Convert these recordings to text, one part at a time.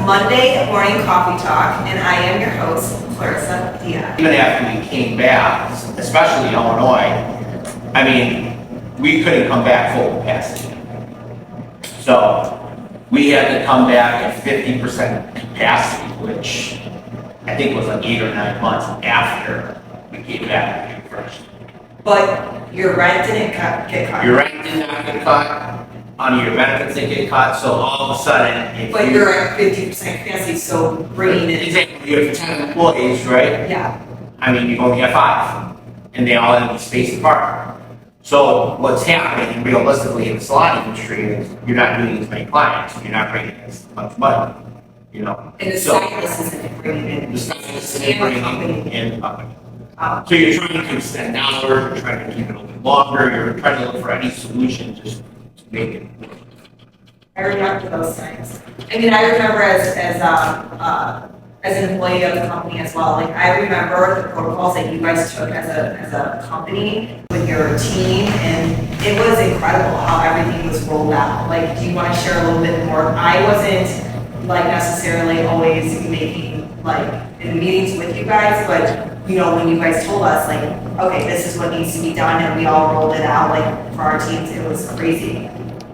Monday morning coffee talk, and I am your host, Clarissa Diaz. Even after we came back, especially in Illinois, I mean, we couldn't come back full capacity. So we had to come back at 50% capacity, which I think was like 8 or 9 months after we came back June 1st. But your rent didn't get cut. Your rent did not get cut, your benefits didn't get cut, so all of a sudden, But you're at 50% capacity, so bringing it. Exactly, you have 10 employees, right? Yeah. I mean, you only have 5, and they all have to be spaced apart. So what's happening realistically in the salon industry is you're not doing as many clients, you're not bringing as much money, you know. And the stylist isn't bringing in. The stylist isn't bringing in the company. So you're trying to extend hours, you're trying to keep it a little longer, you're trying to look for any solution just to make it work. I remember those things. I mean, I remember as an employee of the company as well. Like, I remember the protocols that you guys took as a company with your team, and it was incredible how everything was rolled out. Like, do you want to share a little bit more? I wasn't like necessarily always making like in meetings with you guys, but you know, when you guys told us like, okay, this is what needs to be done, and we all rolled it out like for our teams, it was crazy.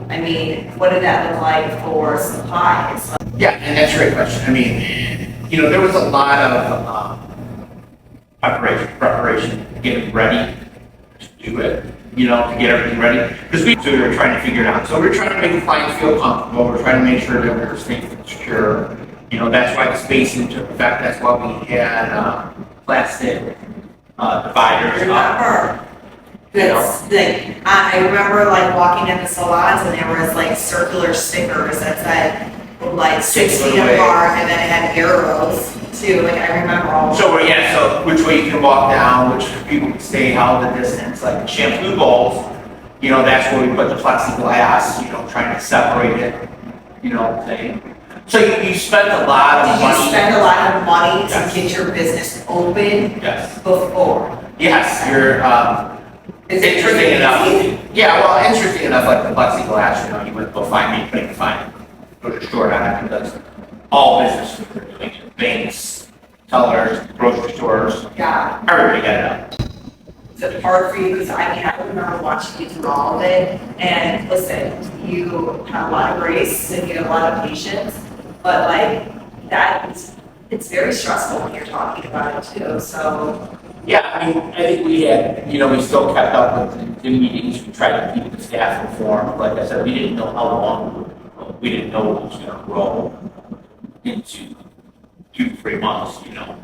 I mean, what did that look like for supplies? Yeah, and that's a great question. I mean, you know, there was a lot of preparation, getting ready to do it, you know, to get everything ready. Because we were trying to figure it out. So we're trying to make the clients feel comfortable. We're trying to make sure that we're safe and secure. You know, that's why the spacing took effect. That's why we had plastic dividers. Remember? That's like, I remember like walking in the salons and there was like circular stickers that said like 6 feet apart, and then it had arrows too. Like, I remember all. So which way you can walk down, which people can stay held the distance, like the shampoo bowls, you know, that's where we put the plexiglass, you know, trying to separate it, you know, thing. So you spent a lot of money. Did you spend a lot of money to get your business open? Yes. Before? Yes, you're, Is it interesting enough. Yeah, well, interesting enough, like the plexiglass, you know, you wouldn't go find me, couldn't find go to short on it because all businesses were doing it. Banks, tellers, grocery stores, Yeah. everybody got it up. Is it hard for you? Because I mean, I remember watching you do all of it, and listen, you have a lot of grace and you have a lot of patience, but like it's very stressful when you're talking about it too. So Yeah, I mean, I think we had, you know, we still kept up with the meetings. We tried to keep the staff informed. Like I said, we didn't know how long, we didn't know it was going to grow into 2-3 months, you know.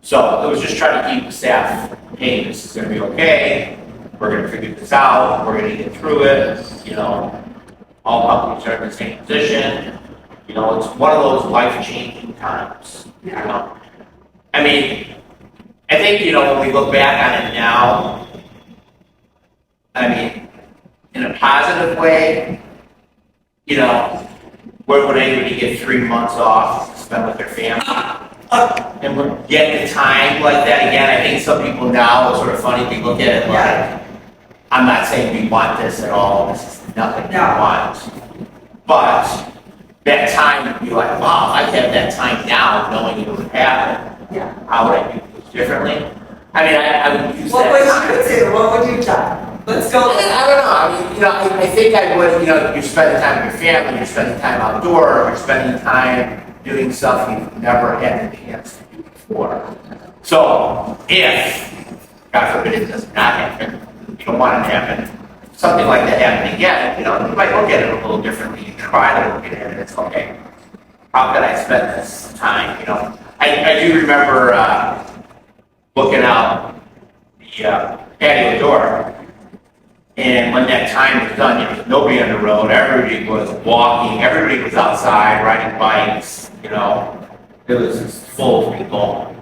So it was just trying to keep the staff, hey, this is going to be okay. We're going to figure this out. We're going to get through it. You know, all companies are in the same position. You know, it's one of those life-changing times, you know. I mean, I think, you know, when we look back on it now, I mean, in a positive way, you know, where would anybody get 3 months off to spend with their family? And would get the time like that again? I think some people now, it's sort of funny, they look at it like, I'm not saying we want this at all, this is nothing we want. But that time would be like, wow, if I had that time now, knowing it would happen, how would I do this differently? I mean, I would use what that would you do? What would you do? Let's go. I don't know. I mean, you know, I think I would, you know, you're spending time with your family, you're spending time outdoor, you're spending time doing stuff you've never had the chance to do before. So if, God forbid, it does not happen, you don't want it to happen, something like that happening again, you know, you might look at it a little differently. You try to look at it and it's okay. How could I spend this time, you know? I do remember looking out the patio door. And when that time was done, there was nobody on the road. Everybody was walking. Everybody was outside riding bikes. You know, it was just full of people.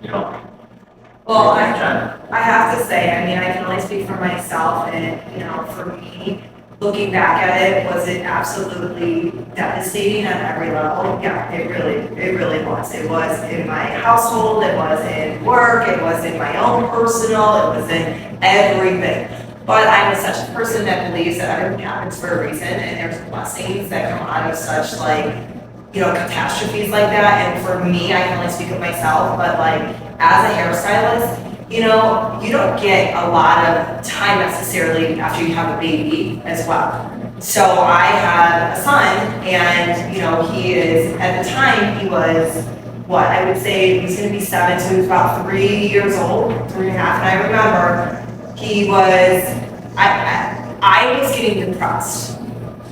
You know. Well, I have to say, I mean, I can only speak for myself, and you know, for me, looking back at it, was it absolutely devastating on every level? Yeah, it really was. It was in my household. It was in work. It was in my own personal. It was in everything. But I'm such a person that believes that everything happens for a reason, and there's blessings that come out of such like catastrophes like that. And for me, I can only speak of myself, but like as a hairstylist, you don't get a lot of time necessarily after you have a baby as well. So I had a son, and he is, at the time, he was, what, I would say he was going to be 7, so he was about 3 years old, 3.5, and I remember he was, I was getting depressed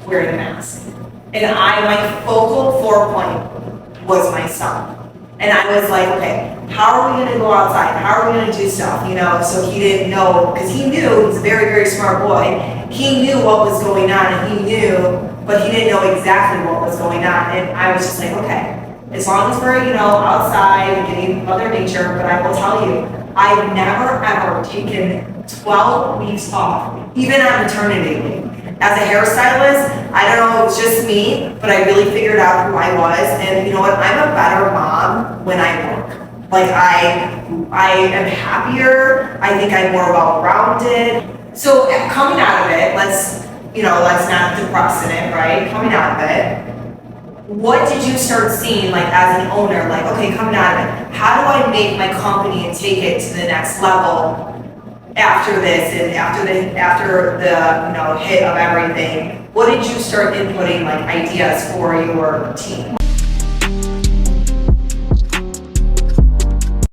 wearing a mask. And my focal point was my son. And I was like, okay, how are we going to go outside? How are we going to do stuff? So he didn't know, because he knew, he's a very, very smart boy. He knew what was going on, and he knew, but he didn't know exactly what was going on. And I was just like, okay, as long as we're, outside and getting Mother Nature, but I will tell you, I've never ever taken 12 weeks off, even on maternity leave. As a hairstylist, I don't know, it was just me, but I really figured out who I was, and you know what, I'm a better mom when I work. Like, I am happier, I think I'm more well-rounded. So coming out of it, let's not depress in it, right? Coming out of it, what did you start seeing, like, as an owner, like, okay, coming out of it, how do I make my company and take it to the next level after this, and after the hit of everything? What did you start inputting, like, ideas for your team?